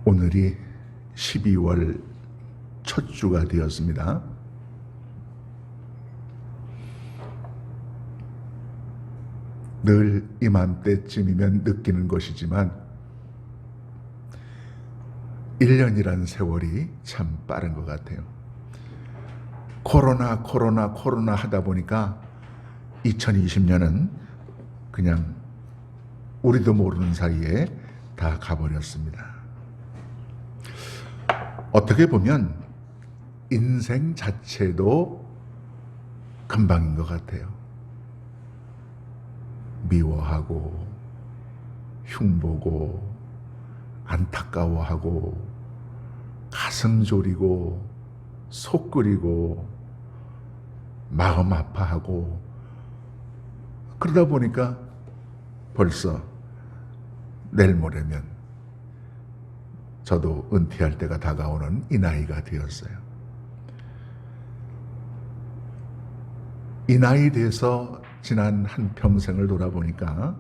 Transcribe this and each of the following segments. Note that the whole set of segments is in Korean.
오늘이 12월 첫 주가 되었습니다. 늘 이맘때쯤이면 느끼는 것이지만 1년이란 세월이 참 빠른 것 같아요. 코로나 하다 보니까 2020년은 그냥 우리도 모르는 사이에 다 가버렸습니다. 어떻게 보면 인생 자체도 금방인 것 같아요. 미워하고 흉보고 안타까워하고 가슴 졸이고 속 끓이고 마음 아파하고 그러다 보니까 벌써 내일 모레면 저도 은퇴할 때가 다가오는 이 나이가 되었어요. 이 나이 돼서 지난 한 평생을 돌아보니까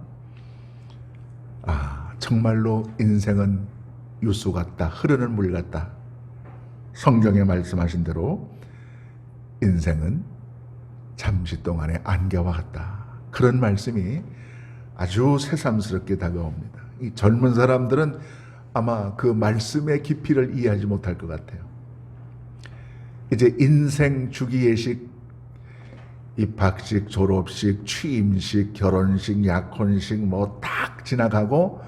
정말로 인생은 유수 같다, 흐르는 물 같다. 성경에 말씀하신 대로 인생은 잠시 동안의 안개와 같다. 그런 말씀이 아주 새삼스럽게 다가옵니다. 이 젊은 사람들은 아마 그 말씀의 깊이를 이해하지 못할 것 같아요. 이제 인생 주기 예식, 입학식, 졸업식, 취임식, 결혼식, 약혼식 뭐 딱 지나가고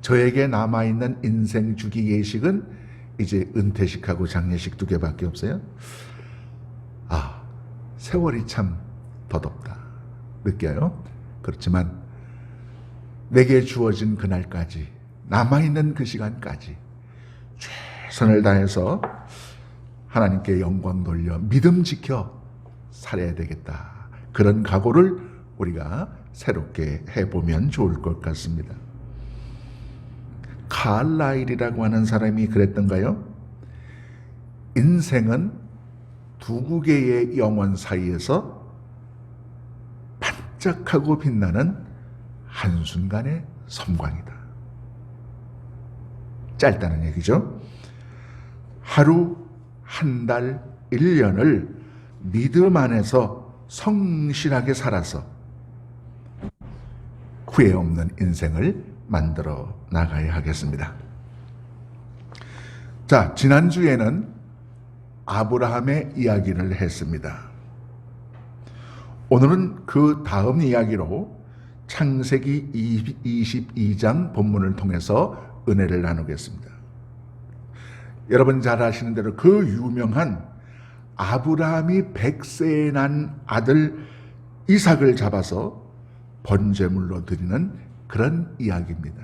저에게 남아있는 인생 주기 예식은 이제 은퇴식하고 장례식 2개밖에 없어요. 세월이 참 더덥다 느껴요. 그렇지만 내게 주어진 그날까지, 남아있는 그 시간까지 최선을 다해서 하나님께 영광 돌려 믿음 지켜 살아야 되겠다. 그런 각오를 우리가 새롭게 해보면 좋을 것 같습니다. 칼라일이라고 하는 사람이 그랬던가요? 인생은 두 개의 영혼 사이에서 반짝하고 빛나는 한순간의 섬광이다. 짧다는 얘기죠. 하루, 한 달, 1년을 믿음 안에서 성실하게 살아서 후회 없는 인생을 만들어 나가야 하겠습니다. 자, 지난주에는 아브라함의 이야기를 했습니다. 오늘은 그 다음 이야기로 창세기 22장 본문을 통해서 은혜를 나누겠습니다. 여러분 잘 아시는 대로 그 유명한 아브라함이 100세에 난 아들 이삭을 잡아서 번제물로 드리는 그런 이야기입니다.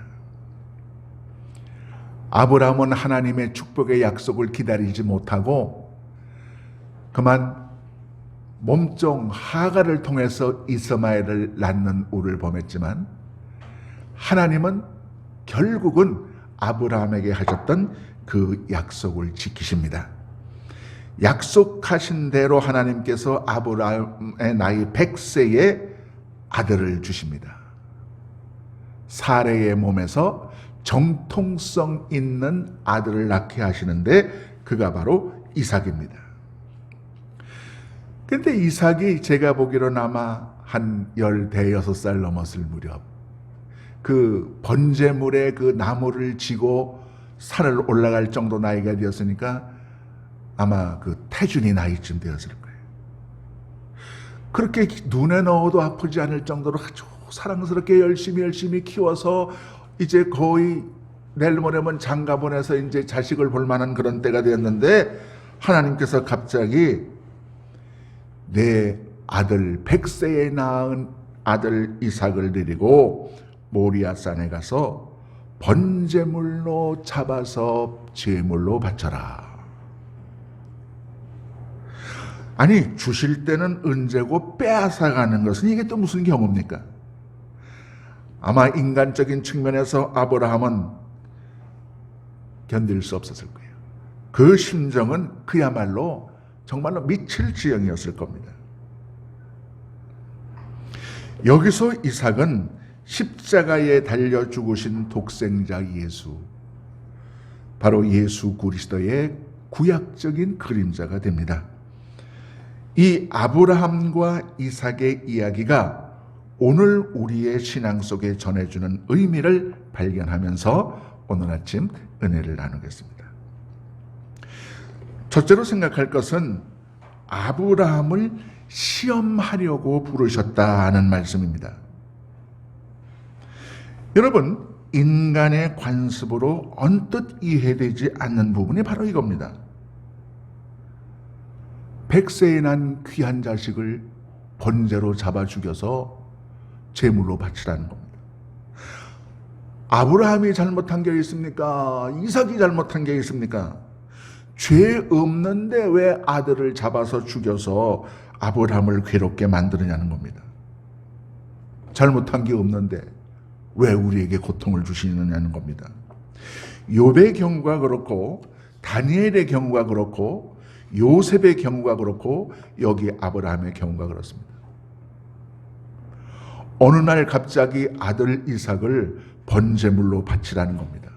아브라함은 하나님의 축복의 약속을 기다리지 못하고 그만 몸종 하갈을 통해서 이스마엘을 낳는 우를 범했지만 하나님은 결국은 아브라함에게 하셨던 그 약속을 지키십니다. 약속하신 대로 하나님께서 아브라함의 나이 100세에 아들을 주십니다. 사레의 몸에서 정통성 있는 아들을 낳게 하시는데 그가 바로 이삭입니다. 근데 이삭이 제가 보기로는 아마 한 15살 넘었을 무렵 그 번제물에 그 나무를 지고 산을 올라갈 정도 나이가 되었으니까 아마 그 태준이 나이쯤 되었을 거예요. 그렇게 눈에 넣어도 아프지 않을 정도로 아주 사랑스럽게 열심히 키워서 이제 거의 내일 모레면 장가 보내서 이제 자식을 볼 만한 그런 때가 되었는데 하나님께서 갑자기 내 아들 100세에 낳은 아들 이삭을 데리고 모리아산에 가서 번제물로 잡아서 제물로 바쳐라. 아니 주실 때는 은제고 빼앗아가는 것은 이게 또 무슨 경우입니까? 아마 인간적인 측면에서 아브라함은 견딜 수 없었을 거예요. 그 심정은 그야말로 정말로 미칠 지경이었을 겁니다. 여기서 이삭은 십자가에 달려 죽으신 독생자 예수, 바로 예수 그리스도의 구약적인 그림자가 됩니다. 이 아브라함과 이삭의 이야기가 오늘 우리의 신앙 속에 전해주는 의미를 발견하면서 오늘 아침 은혜를 나누겠습니다. 첫째로 생각할 것은 아브라함을 시험하려고 부르셨다는 말씀입니다. 여러분, 인간의 관습으로 언뜻 이해되지 않는 부분이 바로 이겁니다. 100세에 난 귀한 자식을 번제로 잡아 죽여서 제물로 바치라는 겁니다. 아브라함이 잘못한 게 있습니까? 이삭이 잘못한 게 있습니까? 죄 없는데 왜 아들을 잡아서 죽여서 아브라함을 괴롭게 만드느냐는 겁니다. 잘못한 게 없는데 왜 우리에게 고통을 주시느냐는 겁니다. 욥의 경우가 그렇고 다니엘의 경우가 그렇고 요셉의 경우가 그렇고 여기 아브라함의 경우가 그렇습니다. 어느 날 갑자기 아들 이삭을 번제물로 바치라는 겁니다.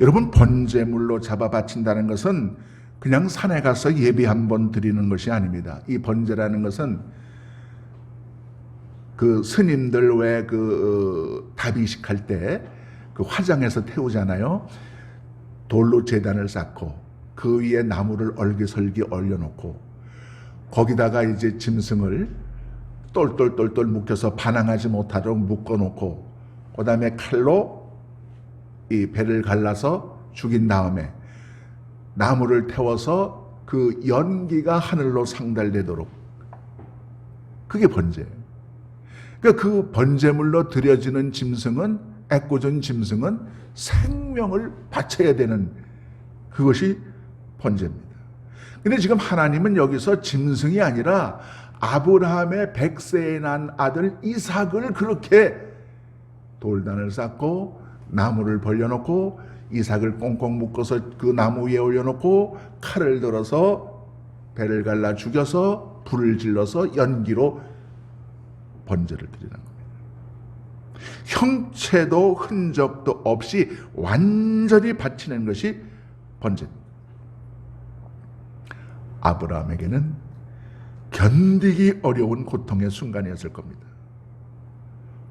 여러분, 번제물로 잡아 바친다는 것은 그냥 산에 가서 예배 한번 드리는 것이 아닙니다. 이 번제라는 것은 그 스님들 왜 다비식 할 때 그 화장해서 태우잖아요. 돌로 제단을 쌓고 그 위에 나무를 얼기설기 올려놓고 거기다가 이제 짐승을 똘똘똘똘 묶여서 반항하지 못하도록 묶어놓고 그 다음에 칼로 이 배를 갈라서 죽인 다음에 나무를 태워서 그 연기가 하늘로 상달되도록, 그게 번제예요. 그러니까 그 번제물로 드려지는 짐승은, 애꿎은 짐승은 생명을 바쳐야 되는, 그것이 번제입니다. 근데 지금 하나님은 여기서 짐승이 아니라 아브라함의 100세에 난 아들 이삭을 그렇게 돌단을 쌓고 나무를 벌려놓고 이삭을 꽁꽁 묶어서 그 나무 위에 올려놓고 칼을 들어서 배를 갈라 죽여서 불을 질러서 연기로 번제를 드리는 겁니다. 형체도 흔적도 없이 완전히 바치는 것이 번제입니다. 아브라함에게는 견디기 어려운 고통의 순간이었을 겁니다.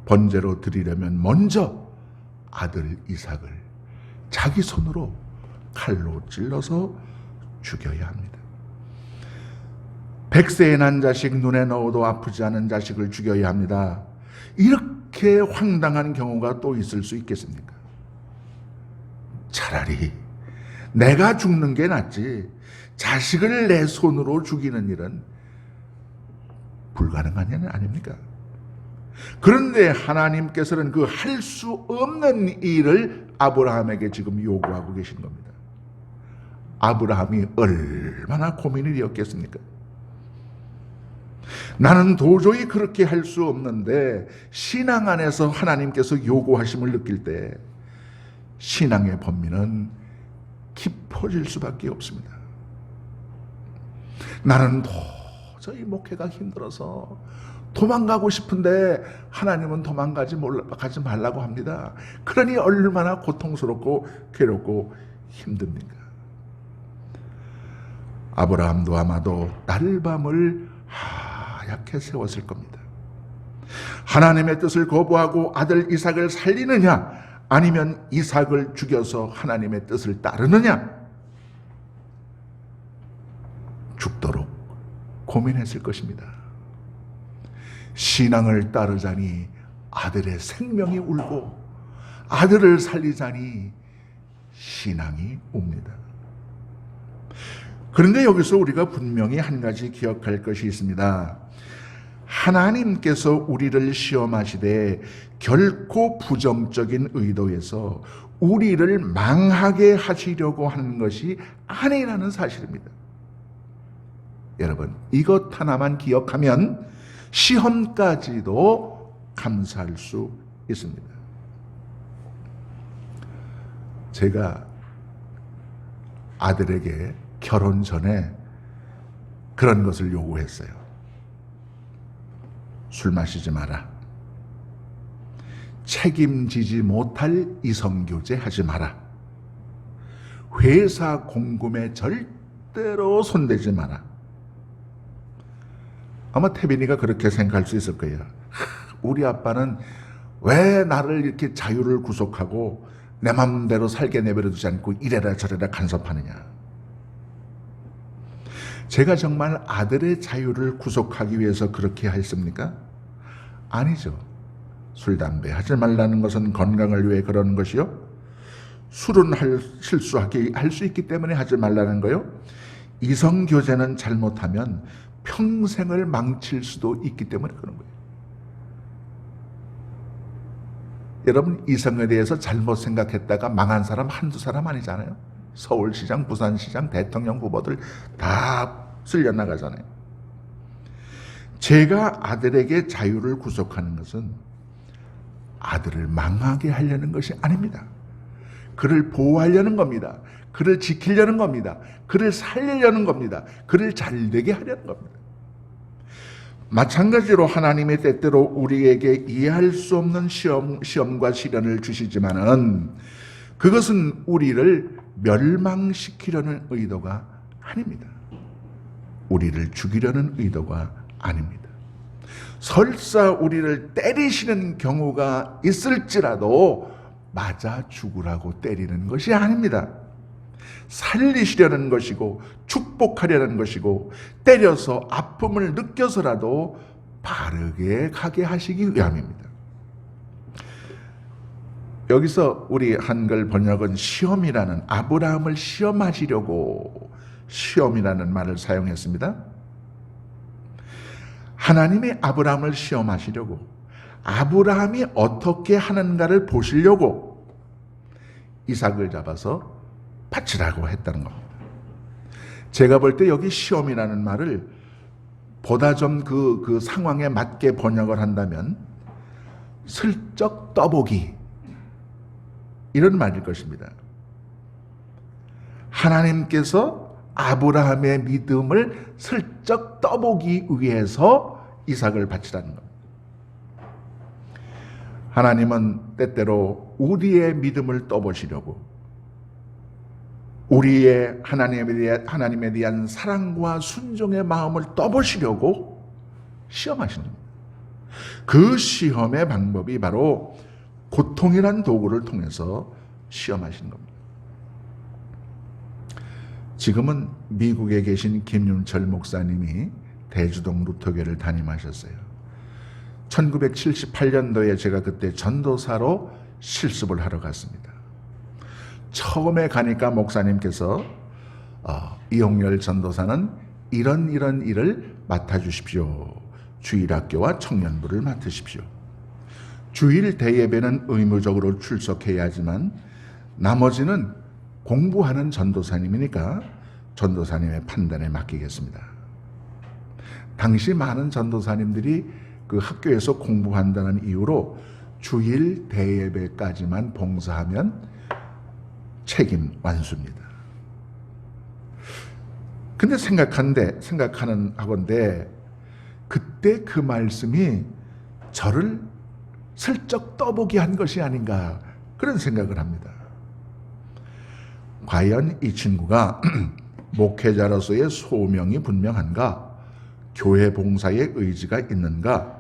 번제로 드리려면 먼저 아들 이삭을 자기 손으로 칼로 찔러서 죽여야 합니다. 100세에 난 자식, 눈에 넣어도 아프지 않은 자식을 죽여야 합니다. 이렇게 황당한 경우가 또 있을 수 있겠습니까? 차라리 내가 죽는 게 낫지 자식을 내 손으로 죽이는 일은 불가능한 일 아닙니까? 그런데 하나님께서는 그 할 수 없는 일을 아브라함에게 지금 요구하고 계신 겁니다. 아브라함이 얼마나 고민이 되었겠습니까? 나는 도저히 그렇게 할 수 없는데 신앙 안에서 하나님께서 요구하심을 느낄 때 신앙의 범위는 깊어질 수밖에 없습니다. 나는 도저히 목회가 힘들어서 도망가고 싶은데 하나님은 도망가지 말라고 합니다. 그러니 얼마나 고통스럽고 괴롭고 힘듭니까? 아브라함도 아마도 날밤을 하얗게 세웠을 겁니다. 하나님의 뜻을 거부하고 아들 이삭을 살리느냐, 아니면 이삭을 죽여서 하나님의 뜻을 따르느냐, 죽도록 고민했을 것입니다. 신앙을 따르자니 아들의 생명이 울고 아들을 살리자니 신앙이 옵니다. 그런데 여기서 우리가 분명히 한 가지 기억할 것이 있습니다. 하나님께서 우리를 시험하시되 결코 부정적인 의도에서 우리를 망하게 하시려고 하는 것이 아니라는 사실입니다. 여러분, 이것 하나만 기억하면 시험까지도 감사할 수 있습니다. 제가 아들에게 결혼 전에 그런 것을 요구했어요. 술 마시지 마라. 책임지지 못할 이성교제 하지 마라. 회사 공금에 절대로 손대지 마라. 아마 태빈이가 그렇게 생각할 수 있을 거예요. 우리 아빠는 왜 나를 이렇게 자유를 구속하고 내 맘대로 살게 내버려두지 않고 이래라 저래라 간섭하느냐. 제가 정말 아들의 자유를 구속하기 위해서 그렇게 했습니까? 아니죠. 술, 담배 하지 말라는 것은 건강을 위해 그러는 것이요. 술은 실수하게 할 수 있기 때문에 하지 말라는 거요. 이성교제는 잘못하면 평생을 망칠 수도 있기 때문에 그런 거예요. 여러분, 이성에 대해서 잘못 생각했다가 망한 사람 한두 사람 아니잖아요. 서울시장, 부산시장, 대통령 후보들 다 쓸려나가잖아요. 제가 아들에게 자유를 구속하는 것은 아들을 망하게 하려는 것이 아닙니다. 그를 보호하려는 겁니다. 그를 지키려는 겁니다. 그를 살리려는 겁니다. 그를 잘되게 하려는 겁니다. 마찬가지로 하나님의 때때로 우리에게 이해할 수 없는 시험과 시련을 주시지만은 그것은 우리를 멸망시키려는 의도가 아닙니다. 우리를 죽이려는 의도가 아닙니다. 설사 우리를 때리시는 경우가 있을지라도 맞아 죽으라고 때리는 것이 아닙니다. 살리시려는 것이고 축복하려는 것이고 때려서 아픔을 느껴서라도 바르게 가게 하시기 위함입니다. 여기서 우리 한글 번역은 시험이라는, 아브라함을 시험하시려고 시험이라는 말을 사용했습니다. 하나님이 아브라함을 시험하시려고, 아브라함이 어떻게 하는가를 보시려고 이삭을 잡아서 바치라고 했다는 겁니다. 제가 볼 때 여기 시험이라는 말을 보다 좀 그 상황에 맞게 번역을 한다면 슬쩍 떠보기, 이런 말일 것입니다. 하나님께서 아브라함의 믿음을 슬쩍 떠보기 위해서 이삭을 바치라는 겁니다. 하나님은 때때로 우리의 믿음을 떠보시려고, 우리의 하나님에 대한 사랑과 순종의 마음을 떠보시려고 시험하시는 겁니다. 그 시험의 방법이 바로 고통이란 도구를 통해서 시험하시는 겁니다. 지금은 미국에 계신 김윤철 목사님이 대주동 루터교를 담임하셨어요. 1978년도에 제가 그때 전도사로 실습을 하러 갔습니다. 처음에 가니까 목사님께서 이홍열 전도사는 이런 일을 맡아주십시오. 주일학교와 청년부를 맡으십시오. 주일 대예배는 의무적으로 출석해야 하지만 나머지는 공부하는 전도사님이니까 전도사님의 판단에 맡기겠습니다. 당시 많은 전도사님들이 그 학교에서 공부한다는 이유로 주일 대예배까지만 봉사하면 책임 완수입니다. 근데 생각하는 하건대 그때 그 말씀이 저를 슬쩍 떠보게 한 것이 아닌가, 그런 생각을 합니다. 과연 이 친구가 목회자로서의 소명이 분명한가? 교회 봉사의 의지가 있는가?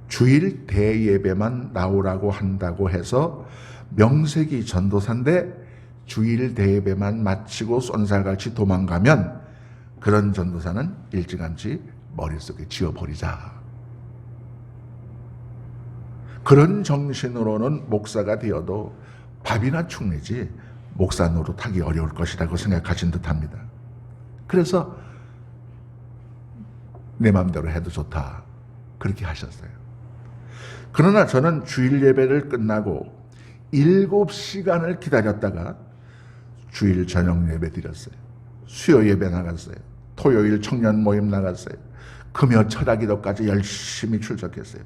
주일 대예배만 나오라고 한다고 해서 명색이 전도사인데 주일 대예배만 마치고 쏜살같이 도망가면 그런 전도사는 일찌감치 머릿속에 지워버리자. 그런 정신으로는 목사가 되어도 밥이나 축내지 목사 노릇하기 어려울 것이라고 생각하신 듯합니다. 그래서 내 마음대로 해도 좋다, 그렇게 하셨어요. 그러나 저는 주일 예배를 끝나고 7시간을 기다렸다가 주일 저녁 예배 드렸어요. 수요 예배 나갔어요. 토요일 청년 모임 나갔어요. 금요 철학기도까지 열심히 출석했어요.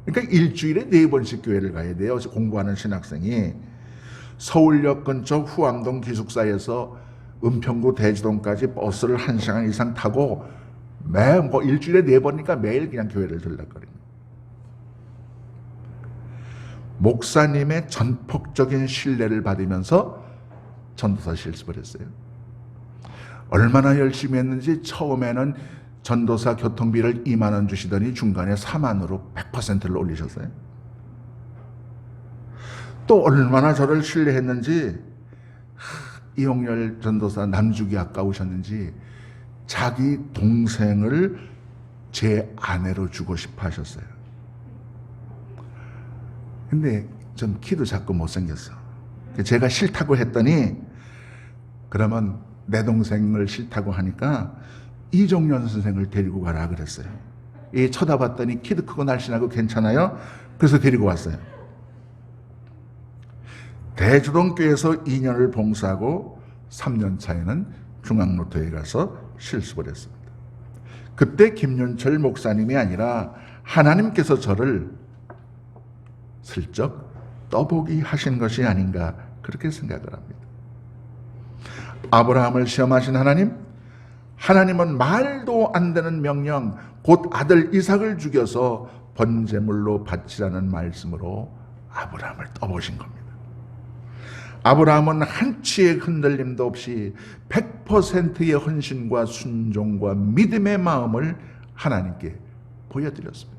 그러니까 일주일에 4번씩 교회를 가야 돼요. 공부하는 신학생이. 서울역 근처 후암동 기숙사에서 은평구 대지동까지 버스를 1시간 이상 타고 일주일에 4번이니까 매일 그냥 교회를 들락거립니다. 목사님의 전폭적인 신뢰를 받으면서 전도사 실습을 했어요. 얼마나 열심히 했는지 처음에는 전도사 교통비를 2만 원 주시더니 중간에 4만으로 100%를 올리셨어요. 또 얼마나 저를 신뢰했는지 이용렬 전도사 남주기 아까우셨는지 자기 동생을 제 아내로 주고 싶어 하셨어요. 근데 전 키도 작고 못생겼어. 제가 싫다고 했더니 그러면 내 동생을 싫다고 하니까 이종년 선생을 데리고 가라 그랬어요. 이 쳐다봤더니 키도 크고 날씬하고 괜찮아요. 그래서 데리고 왔어요. 대주동교회에서 2년을 봉사하고 3년 차에는 중앙로터에 가서 실습을 했습니다. 그때 김윤철 목사님이 아니라 하나님께서 저를 슬쩍 떠보기 하신 것이 아닌가 그렇게 생각을 합니다. 아브라함을 시험하신 하나님은 말도 안 되는 명령, 곧 아들 이삭을 죽여서 번제물로 바치라는 말씀으로 아브라함을 떠보신 겁니다. 아브라함은 한치의 흔들림도 없이 100%의 헌신과 순종과 믿음의 마음을 하나님께 보여드렸습니다.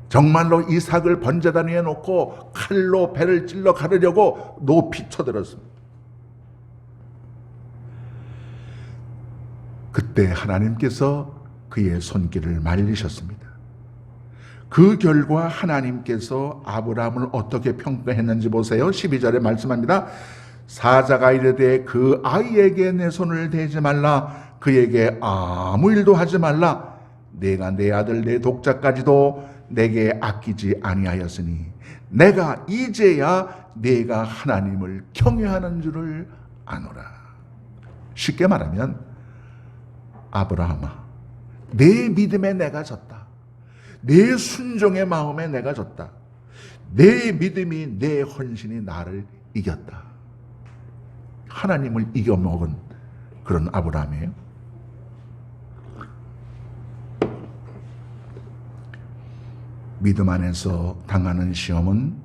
정말로 이삭을 번제단 위에 놓고 칼로 배를 찔러 가르려고 높이 쳐들었습니다. 그때 하나님께서 그의 손길을 말리셨습니다. 그 결과 하나님께서 아브라함을 어떻게 평가했는지 보세요. 12절에 말씀합니다. 사자가 이르되 그 아이에게 내 손을 대지 말라, 그에게 아무 일도 하지 말라. 내가 내 아들 내 독자까지도 내게 아끼지 아니하였으니 내가 이제야 내가 하나님을 경외하는 줄을 아노라. 쉽게 말하면 아브라함아, 내 믿음에 내가 졌다. 내 순종의 마음에 내가 졌다. 내 믿음이, 내 헌신이 나를 이겼다. 하나님을 이겨먹은 그런 아브라함이에요. 믿음 안에서 당하는 시험은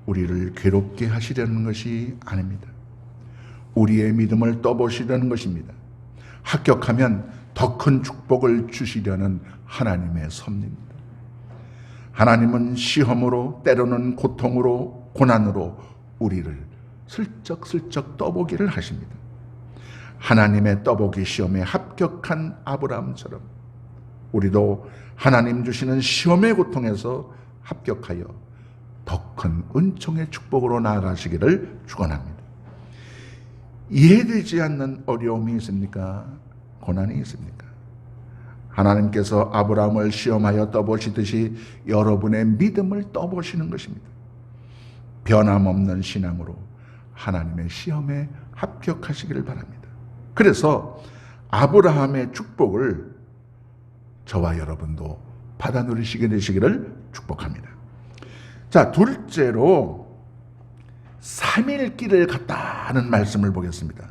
우리를 괴롭게 하시려는 것이 아닙니다. 우리의 믿음을 떠보시려는 것입니다. 합격하면 더 큰 축복을 주시려는 하나님의 섭리입니다. 하나님은 시험으로, 때로는 고통으로, 고난으로 우리를 슬쩍슬쩍 떠보기를 하십니다. 하나님의 떠보기 시험에 합격한 아브라함처럼 우리도 하나님 주시는 시험의 고통에서 합격하여 더 큰 은총의 축복으로 나아가시기를 축원합니다. 이해되지 않는 어려움이 있습니까? 고난이 있습니까? 하나님께서 아브라함을 시험하여 떠보시듯이 여러분의 믿음을 떠보시는 것입니다. 변함없는 신앙으로 하나님의 시험에 합격하시기를 바랍니다. 그래서 아브라함의 축복을 저와 여러분도 받아 누리시게 되시기를 축복합니다. 자, 둘째로 3일 길을 갔다는 말씀을 보겠습니다.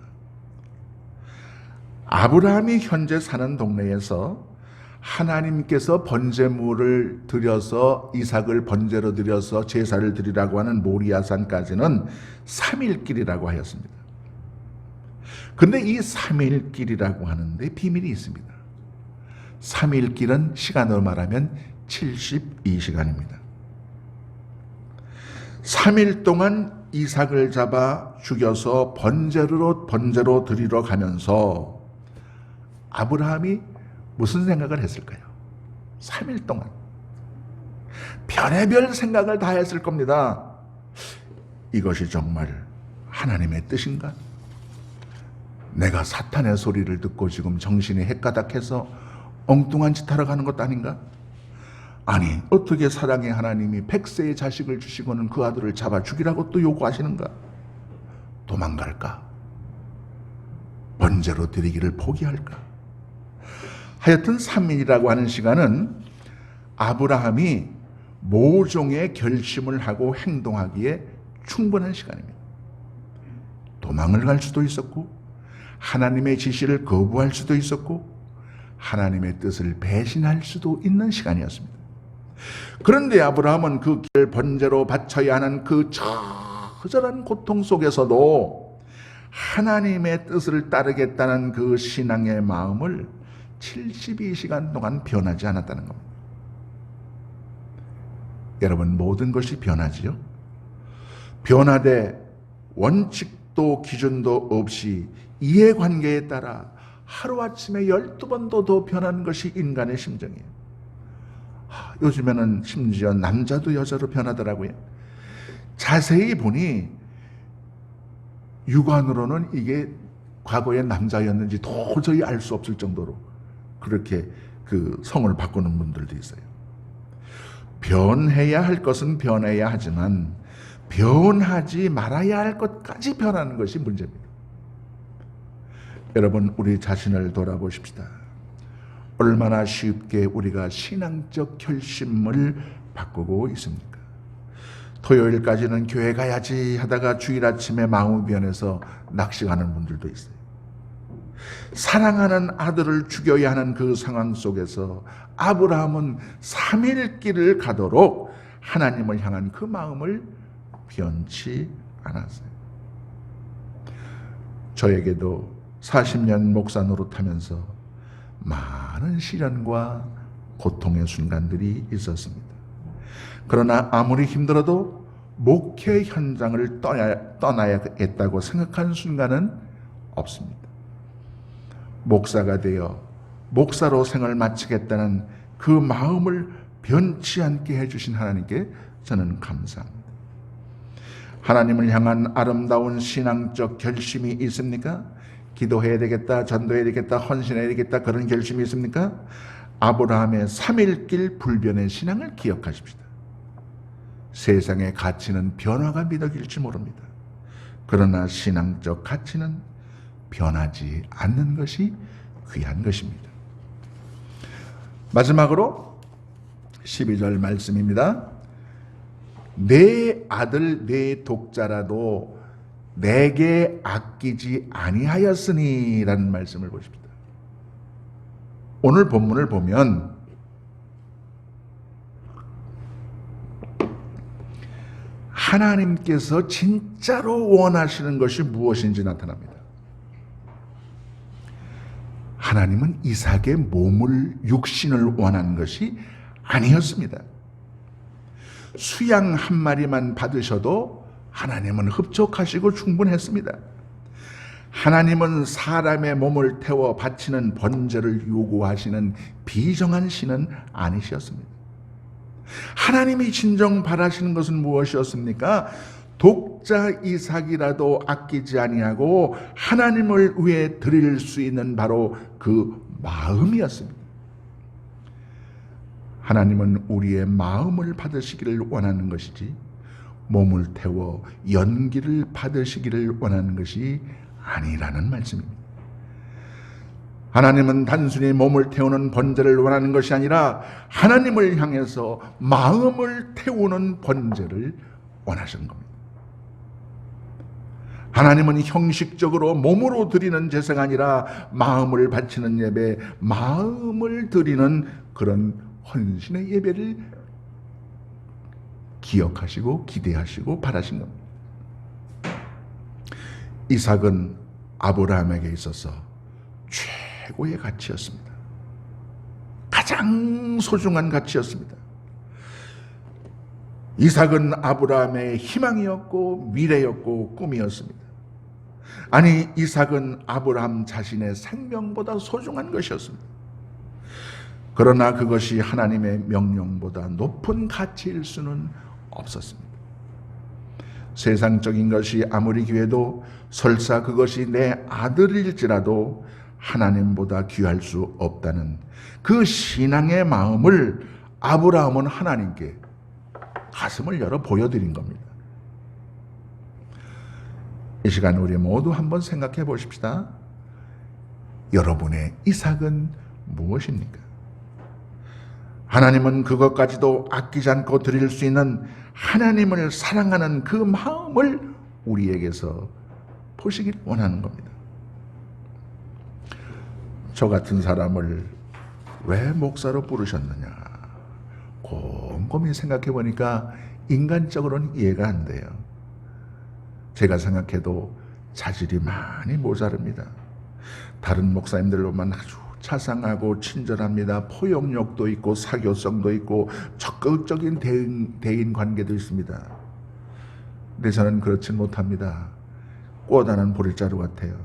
아브라함이 현재 사는 동네에서 하나님께서 번제물을 드려서 이삭을 번제로 드려서 제사를 드리라고 하는 모리아산까지는 3일 길이라고 하였습니다. 그런데 이 3일 길이라고 하는데 비밀이 있습니다. 3일 길은 시간으로 말하면 72시간입니다. 3일 동안 이삭을 잡아 죽여서 번제로 드리러 가면서 아브라함이 무슨 생각을 했을까요? 3일 동안 별의별 생각을 다 했을 겁니다. 이것이 정말 하나님의 뜻인가? 내가 사탄의 소리를 듣고 지금 정신이 헷가닥해서 엉뚱한 짓 하러 가는 것 아닌가? 아니, 어떻게 사랑의 하나님이 100세의 자식을 주시고는 그 아들을 잡아 죽이라고 또 요구하시는가? 도망갈까? 번제로 드리기를 포기할까? 하여튼 3일이라고 하는 시간은 아브라함이 모종의 결심을 하고 행동하기에 충분한 시간입니다. 도망을 갈 수도 있었고 하나님의 지시를 거부할 수도 있었고 하나님의 뜻을 배신할 수도 있는 시간이었습니다. 그런데 아브라함은 그 길을 번제로 바쳐야 하는 그 처절한 고통 속에서도 하나님의 뜻을 따르겠다는 그 신앙의 마음을 72시간 동안 변하지 않았다는 겁니다. 여러분, 모든 것이 변하지요? 변화되 원칙도 기준도 없이 이해관계에 따라 하루아침에 12번도 더 변하는 것이 인간의 심정이에요. 요즘에는 심지어 남자도 여자로 변하더라고요. 자세히 보니 육안으로는 이게 과거의 남자였는지 도저히 알 수 없을 정도로 그렇게 그 성을 바꾸는 분들도 있어요. 변해야 할 것은 변해야 하지만 변하지 말아야 할 것까지 변하는 것이 문제입니다. 여러분, 우리 자신을 돌아보십시다. 얼마나 쉽게 우리가 신앙적 결심을 바꾸고 있습니까? 토요일까지는 교회 가야지 하다가 주일 아침에 마음이 변해서 낚시 가는 분들도 있어요. 사랑하는 아들을 죽여야 하는 그 상황 속에서 아브라함은 3일 길을 가도록 하나님을 향한 그 마음을 변치 않았어요. 저에게도 40년 목사 노릇하면서 많은 시련과 고통의 순간들이 있었습니다. 그러나 아무리 힘들어도 목회 현장을 떠나야겠다고 생각한 순간은 없습니다. 목사가 되어 목사로 생을 마치겠다는 그 마음을 변치 않게 해주신 하나님께 저는 감사합니다. 하나님을 향한 아름다운 신앙적 결심이 있습니까? 기도해야 되겠다, 전도해야 되겠다, 헌신해야 되겠다, 그런 결심이 있습니까? 아브라함의 3일길 불변의 신앙을 기억하십시다. 세상의 가치는 변화가 미덕일지 모릅니다. 그러나 신앙적 가치는 변하지 않는 것이 귀한 것입니다. 마지막으로 12절 말씀입니다. 내 아들 내 독자라도 내게 아끼지 아니하였으니 라는 말씀을 보십시다. 오늘 본문을 보면 하나님께서 진짜로 원하시는 것이 무엇인지 나타납니다. 하나님은 이삭의 몸을, 육신을 원하는 것이 아니었습니다. 수양 한 마리만 받으셔도 하나님은 흡족하시고 충분했습니다. 하나님은 사람의 몸을 태워 바치는 번제를 요구하시는 비정한 신은 아니셨습니다. 하나님이 진정 바라시는 것은 무엇이었습니까? 독자 이삭이라도 아끼지 아니하고 하나님을 위해 드릴 수 있는 바로 그 마음이었습니다. 하나님은 우리의 마음을 받으시기를 원하는 것이지 몸을 태워 연기를 받으시기를 원하는 것이 아니라는 말씀입니다. 하나님은 단순히 몸을 태우는 번제를 원하는 것이 아니라 하나님을 향해서 마음을 태우는 번제를 원하시는 겁니다. 하나님은 형식적으로 몸으로 드리는 제사가 아니라 마음을 바치는 예배, 마음을 드리는 그런 헌신의 예배를 기억하시고 기대하시고 바라신 겁니다. 이삭은 아브라함에게 있어서 최고의 가치였습니다. 가장 소중한 가치였습니다. 이삭은 아브라함의 희망이었고 미래였고 꿈이었습니다. 아니, 이삭은 아브라함 자신의 생명보다 소중한 것이었습니다. 그러나 그것이 하나님의 명령보다 높은 가치일 수는 없었습니다. 세상적인 것이 아무리 귀해도 설사 그것이 내 아들일지라도 하나님보다 귀할 수 없다는 그 신앙의 마음을 아브라함은 하나님께 가슴을 열어 보여드린 겁니다. 이 시간 우리 모두 한번 생각해 보십시다. 여러분의 이삭은 무엇입니까? 하나님은 그것까지도 아끼지 않고 드릴 수 있는 하나님을 사랑하는 그 마음을 우리에게서 보시길 원하는 겁니다. 저 같은 사람을 왜 목사로 부르셨느냐? 곰곰이 생각해 보니까 인간적으로는 이해가 안 돼요. 제가 생각해도 자질이 많이 모자릅니다. 다른 목사님들 보면 아주 자상하고 친절합니다. 포용력도 있고 사교성도 있고 적극적인 대인 관계도 있습니다. 근데 저는 그렇진 못합니다. 꼬다는 보리자루 같아요.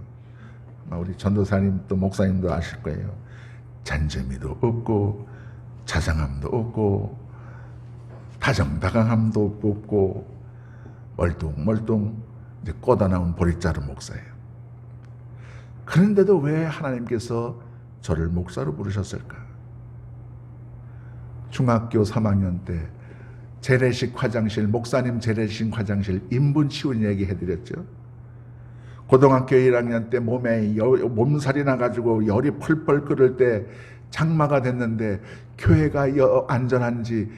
우리 전도사님 또 목사님도 아실 거예요. 잔재미도 없고 자상함도 없고 다정다감함도 없고 멀뚱멀뚱 이제 꼬다 나온 보리자루 목사예요. 그런데도 왜 하나님께서 저를 목사로 부르셨을까? 중학교 3학년 때 재래식 화장실, 목사님 재래식 화장실 인분 치운 얘기 해드렸죠. 고등학교 1학년 때 몸에 몸살이 나가지고 열이 펄펄 끓을 때 장마가 됐는데 교회가 안전한지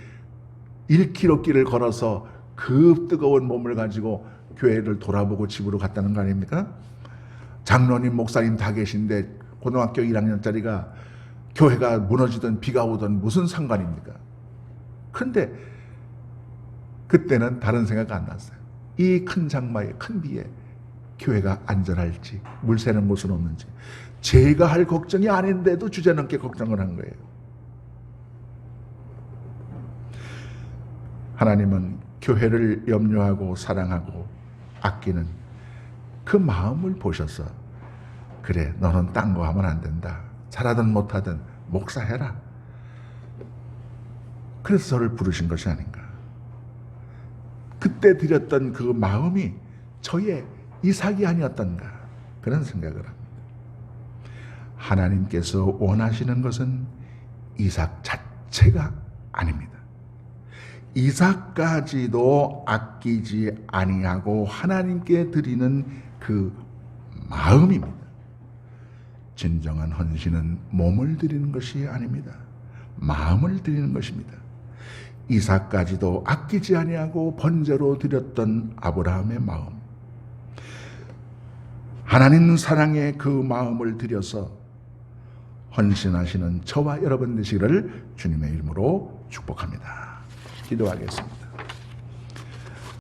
1km 길을 걸어서 그 뜨거운 몸을 가지고 교회를 돌아보고 집으로 갔다는 거 아닙니까? 장로님, 목사님 다 계신데 고등학교 1학년짜리가 교회가 무너지든 비가 오든 무슨 상관입니까? 그런데 그때는 다른 생각 안 났어요. 이 큰 장마에, 큰 비에 교회가 안전할지, 물 새는 곳은 없는지 제가 할 걱정이 아닌데도 주제넘게 걱정을 한 거예요. 하나님은 교회를 염려하고 사랑하고 아끼는 그 마음을 보셔서 그래, 너는 딴 거 하면 안 된다. 잘하든 못하든 목사해라. 그래서 저를 부르신 것이 아닌가. 그때 드렸던 그 마음이 저의 이삭이 아니었던가, 그런 생각을 합니다. 하나님께서 원하시는 것은 이삭 자체가 아닙니다. 이삭까지도 아끼지 아니하고 하나님께 드리는 그 마음입니다. 진정한 헌신은 몸을 드리는 것이 아닙니다. 마음을 드리는 것입니다. 이삭까지도 아끼지 아니하고 번제로 드렸던 아브라함의 마음, 하나님 사랑의 그 마음을 들여서 헌신하시는 저와 여러분 되시기를 주님의 이름으로 축복합니다. 기도하겠습니다.